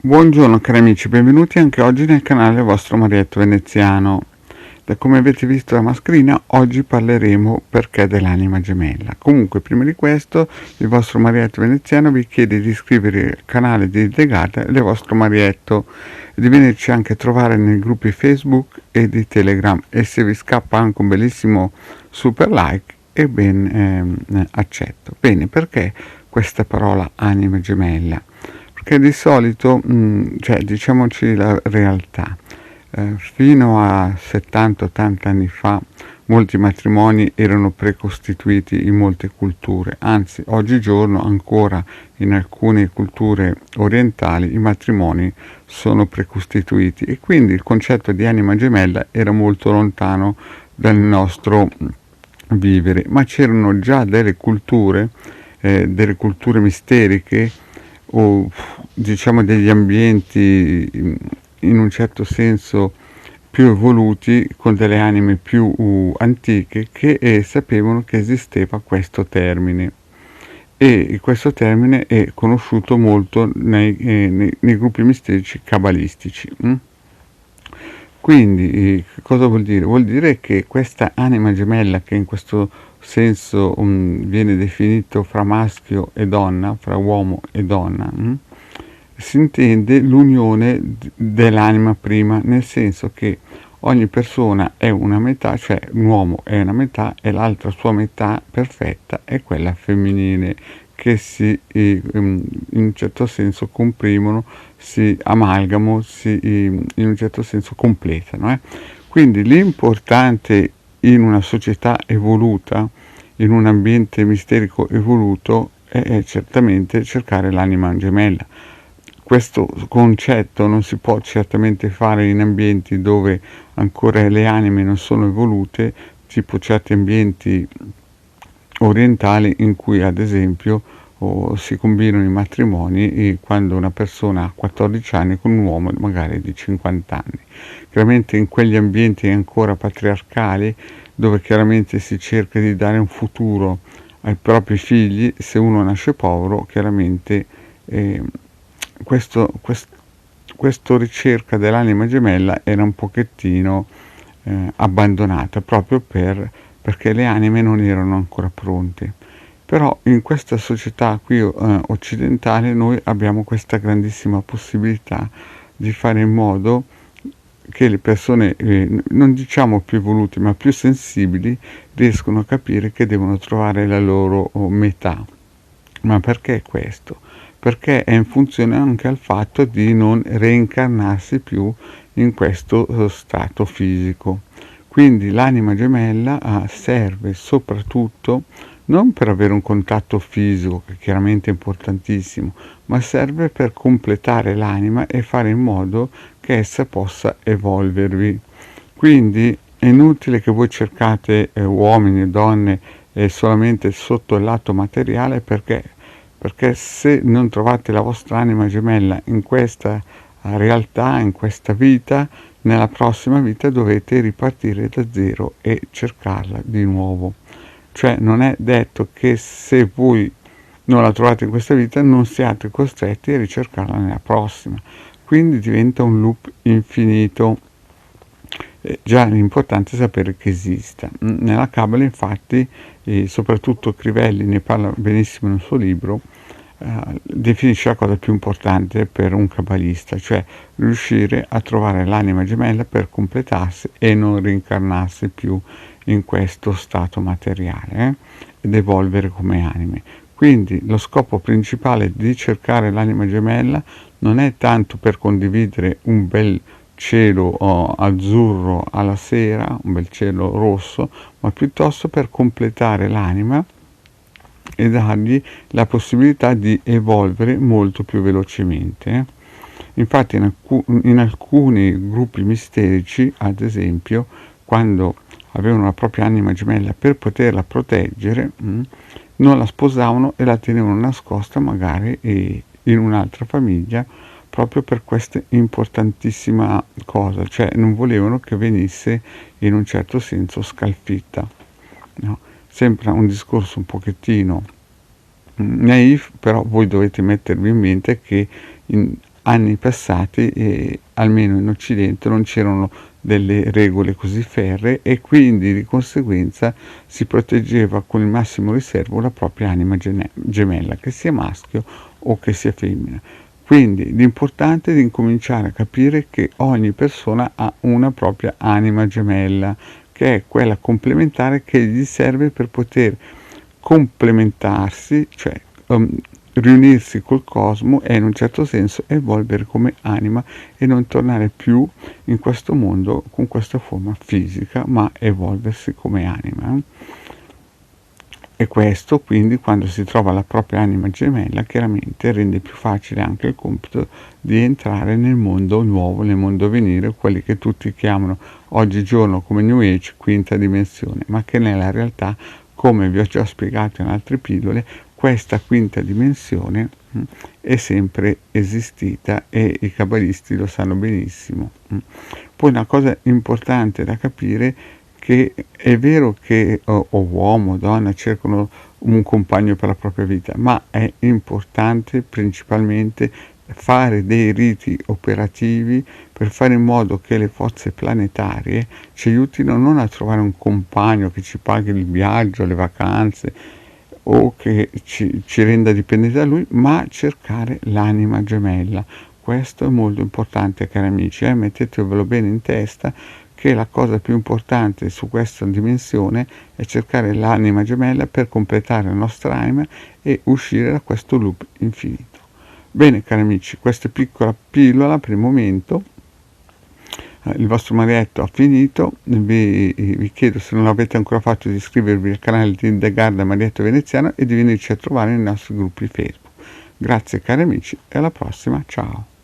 Buongiorno cari amici, benvenuti anche oggi nel canale vostro Marietto Veneziano. Da come avete visto la mascherina, oggi parleremo perché dell'anima gemella. Comunque, prima di questo, il vostro Marietto Veneziano vi chiede di iscrivervi al canale di Legata del vostro Marietto e di venirci anche a trovare nei gruppi Facebook e di Telegram. E se vi scappa anche un bellissimo super like, e ben accetto. Bene, perché questa parola anima gemella? Perché di solito, cioè diciamoci la realtà, fino a 70-80 anni fa molti matrimoni erano precostituiti in molte culture, anzi oggigiorno ancora in alcune culture orientali i matrimoni sono precostituiti e quindi il concetto di anima gemella era molto lontano dal nostro vivere, ma c'erano già delle culture misteriche o diciamo degli ambienti in un certo senso più evoluti, con delle anime più antiche che sapevano che esisteva questo termine, e questo termine è conosciuto molto nei gruppi misterici cabalistici. Quindi cosa vuol dire? Vuol dire che questa anima gemella, che in questo senso viene definito fra maschio e donna, fra uomo e donna, si intende l'unione dell'anima prima, nel senso che ogni persona è una metà, cioè un uomo è una metà e l'altra sua metà perfetta è quella femminile, che in un certo senso comprimono, si amalgamano, in un certo senso completano. Quindi l'importante in una società evoluta, in un ambiente misterico evoluto, è certamente cercare l'anima gemella. Questo concetto non si può certamente fare in ambienti dove ancora le anime non sono evolute, tipo certi ambienti orientali in cui ad esempio si combinano i matrimoni quando una persona ha 14 anni con un uomo magari di 50 anni. Chiaramente in quegli ambienti ancora patriarcali, dove chiaramente si cerca di dare un futuro ai propri figli, se uno nasce povero, chiaramente questo ricerca dell'anima gemella era un pochettino abbandonata proprio perché le anime non erano ancora pronte. Però in questa società qui occidentale noi abbiamo questa grandissima possibilità di fare in modo che le persone, non diciamo più evolute, ma più sensibili, riescono a capire che devono trovare la loro metà. Ma perché questo? Perché è in funzione anche al fatto di non reincarnarsi più in questo stato fisico. Quindi l'anima gemella serve soprattutto non per avere un contatto fisico, che chiaramente è importantissimo, ma serve per completare l'anima e fare in modo che essa possa evolvervi. Quindi è inutile che voi cercate uomini e donne solamente sotto il lato materiale, perché se non trovate la vostra anima gemella in questa realtà, in questa vita, nella prossima vita dovete ripartire da zero e cercarla di nuovo. Cioè non è detto che se voi non la trovate in questa vita non siate costretti a ricercarla nella prossima. Quindi diventa un loop infinito. Già l'importante è sapere che esista. Nella Kabbalah infatti, soprattutto Crivelli ne parla benissimo nel suo libro, definisce la cosa più importante per un kabbalista, cioè riuscire a trovare l'anima gemella per completarsi e non reincarnarsi più in questo stato materiale ed evolvere come anime. Quindi lo scopo principale di cercare l'anima gemella non è tanto per condividere un bel cielo azzurro alla sera, un bel cielo rosso, ma piuttosto per completare l'anima e dargli la possibilità di evolvere molto più velocemente. Infatti in alcuni gruppi misterici, ad esempio, quando avevano la propria anima gemella per poterla proteggere, non la sposavano e la tenevano nascosta magari in un'altra famiglia, proprio per questa importantissima cosa, cioè non volevano che venisse in un certo senso scalfitta. No? Sembra un discorso un pochettino naif, però voi dovete mettervi in mente che anni passati, almeno in Occidente, non c'erano delle regole così ferree e quindi di conseguenza si proteggeva con il massimo riservo la propria anima gemella, che sia maschio o che sia femmina. Quindi l'importante è di incominciare a capire che ogni persona ha una propria anima gemella, che è quella complementare che gli serve per poter complementarsi, cioè riunirsi col cosmo e in un certo senso evolvere come anima e non tornare più in questo mondo con questa forma fisica, ma evolversi come anima. E questo quindi, quando si trova la propria anima gemella, chiaramente rende più facile anche il compito di entrare nel mondo nuovo, nel mondo a venire, quelli che tutti chiamano oggigiorno come New Age quinta dimensione, ma che nella realtà, come vi ho già spiegato in altre pillole, questa quinta dimensione è sempre esistita e i cabalisti lo sanno benissimo. Poi una cosa importante da capire, che è vero che o uomo o donna cercano un compagno per la propria vita, ma è importante principalmente fare dei riti operativi per fare in modo che le forze planetarie ci aiutino non a trovare un compagno che ci paghi il viaggio, le vacanze o che ci renda dipendenti da lui, ma cercare l'anima gemella. Questo è molto importante, cari amici, mettetevelo bene in testa, che la cosa più importante su questa dimensione è cercare l'anima gemella per completare la nostra anima e uscire da questo loop infinito. Bene, cari amici, questa è piccola pillola per il momento. Il vostro Marietto ha finito. Vi chiedo, se non l'avete ancora fatto, di iscrivervi al canale di The Garda Marietto Veneziano e di venirci a trovare nei nostri gruppi Facebook. Grazie cari amici e alla prossima, ciao!